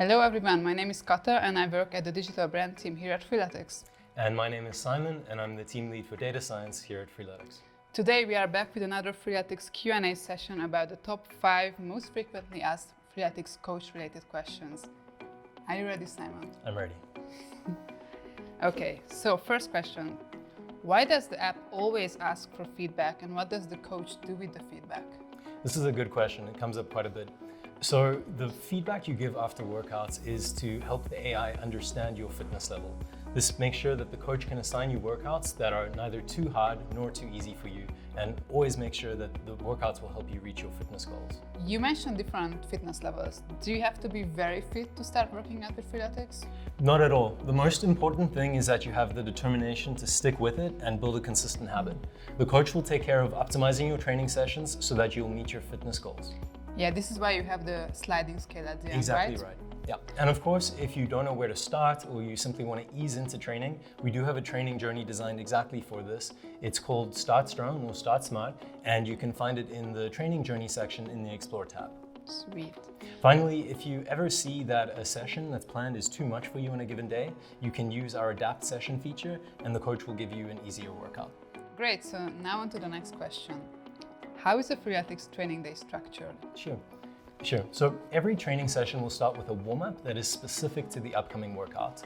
Hello everyone, my name is Kata and I work at the digital brand team here at Freeletics. And my name is Simon and I'm the team lead for data science here at Freeletics. Today we are back with another Freeletics Q&A session about the top 5 most frequently asked Freeletics coach related questions. Are you ready, Simon? I'm ready. Okay, so first question. Why does the app always ask for feedback and what does the coach do with the feedback? This is a good question. It comes up quite a bit. So the feedback you give after workouts is to help the AI understand your fitness level. This makes sure that the coach can assign you workouts that are neither too hard nor too easy for you, and always make sure that the workouts will help you reach your fitness goals. You mentioned different fitness levels. Do you have to be very fit to start working out with Freeletics? Not at all. The most important thing is that you have the determination to stick with it and build a consistent habit. The coach will take care of optimizing your training sessions so that you'll meet your fitness goals. Yeah, this is why you have the sliding scale at the end, Exactly right. Yeah. And of course, if you don't know where to start or you simply want to ease into training, we do have a training journey designed exactly for this. It's called Start Strong or Start Smart, and you can find it in the training journey section in the Explore tab. Sweet. Finally, if you ever see that a session that's planned is too much for you on a given day, you can use our Adapt Session feature and the coach will give you an easier workout. Great, so now on to the next question. How is a Freeletics training day structured? Sure. So every training session will start with a warm-up that is specific to the upcoming workout.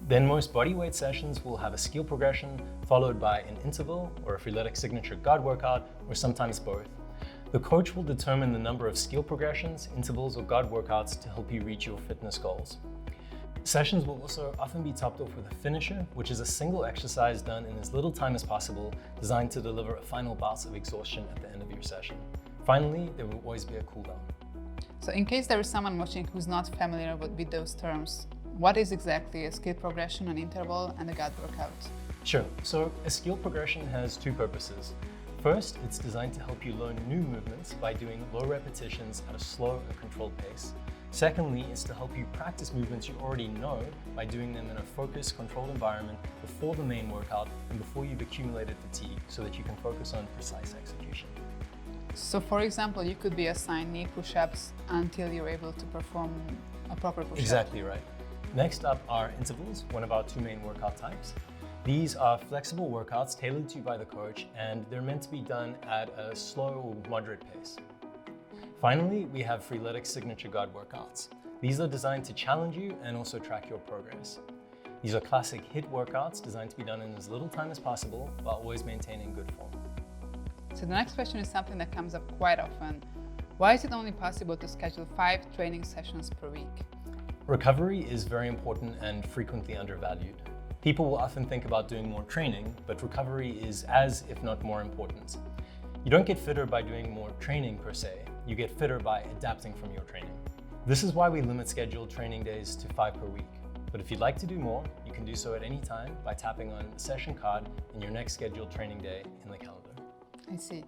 Then most bodyweight sessions will have a skill progression followed by an interval or a Freeletics signature guard workout, or sometimes both. The coach will determine the number of skill progressions, intervals, or guard workouts to help you reach your fitness goals. Sessions will also often be topped off with a finisher, which is a single exercise done in as little time as possible, designed to deliver a final bout of exhaustion at the end of your session. Finally, there will always be a cool down. So in case there is someone watching who's not familiar with those terms, what is exactly a skill progression, an interval, and a guard workout? Sure. So a skill progression has two purposes. First, it's designed to help you learn new movements by doing low repetitions at a slow and controlled pace. Secondly, it's to help you practice movements you already know by doing them in a focused, controlled environment before the main workout and before you've accumulated fatigue so that you can focus on precise execution. So for example, you could be assigned knee push-ups until you're able to perform a proper push-up. Exactly right. Next up are intervals, one of our two main workout types. These are flexible workouts tailored to you by the coach, and they're meant to be done at a slow or moderate pace. Finally, we have Freeletics signature guard workouts. These are designed to challenge you and also track your progress. These are classic HIIT workouts designed to be done in as little time as possible while always maintaining good form. So the next question is something that comes up quite often. Why is it only possible to schedule 5 training sessions per week? Recovery is very important and frequently undervalued. People will often think about doing more training, but recovery is as, if not more important. You don't get fitter by doing more training per se, you get fitter by adapting from your training. This is why we limit scheduled training days to 5 per week. But if you'd like to do more, you can do so at any time by tapping on the session card in your next scheduled training day in the calendar. I see.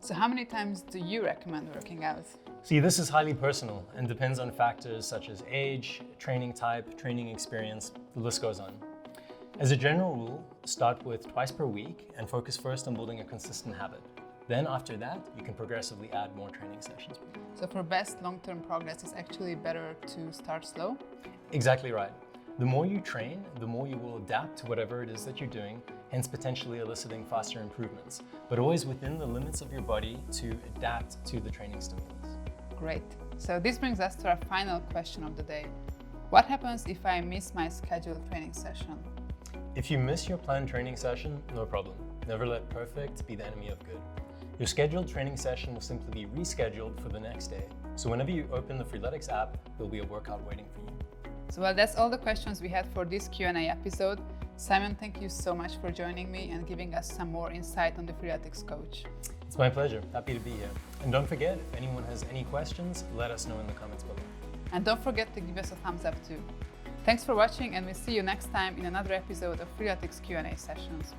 So how many times do you recommend working out? See, this is highly personal and depends on factors such as age, training type, training experience, the list goes on. As a general rule, start with twice per week and focus first on building a consistent habit. Then after that, you can progressively add more training sessions. So for best long-term progress, it's actually better to start slow? Exactly right. The more you train, the more you will adapt to whatever it is that you're doing, hence potentially eliciting faster improvements, but always within the limits of your body to adapt to the training stimulus. Great. So this brings us to our final question of the day. What happens if I miss my scheduled training session? If you miss your planned training session, no problem. Never let perfect be the enemy of good. Your scheduled training session will simply be rescheduled for the next day. So whenever you open the Freeletics app, there'll be a workout waiting for you. So well, that's all the questions we had for this Q&A episode. Simon, thank you so much for joining me and giving us some more insight on the Freeletics coach. It's my pleasure. Happy to be here. And don't forget, if anyone has any questions, let us know in the comments below. And don't forget to give us a thumbs up too. Thanks for watching and we'll see you next time in another episode of Freeletics Q&A sessions.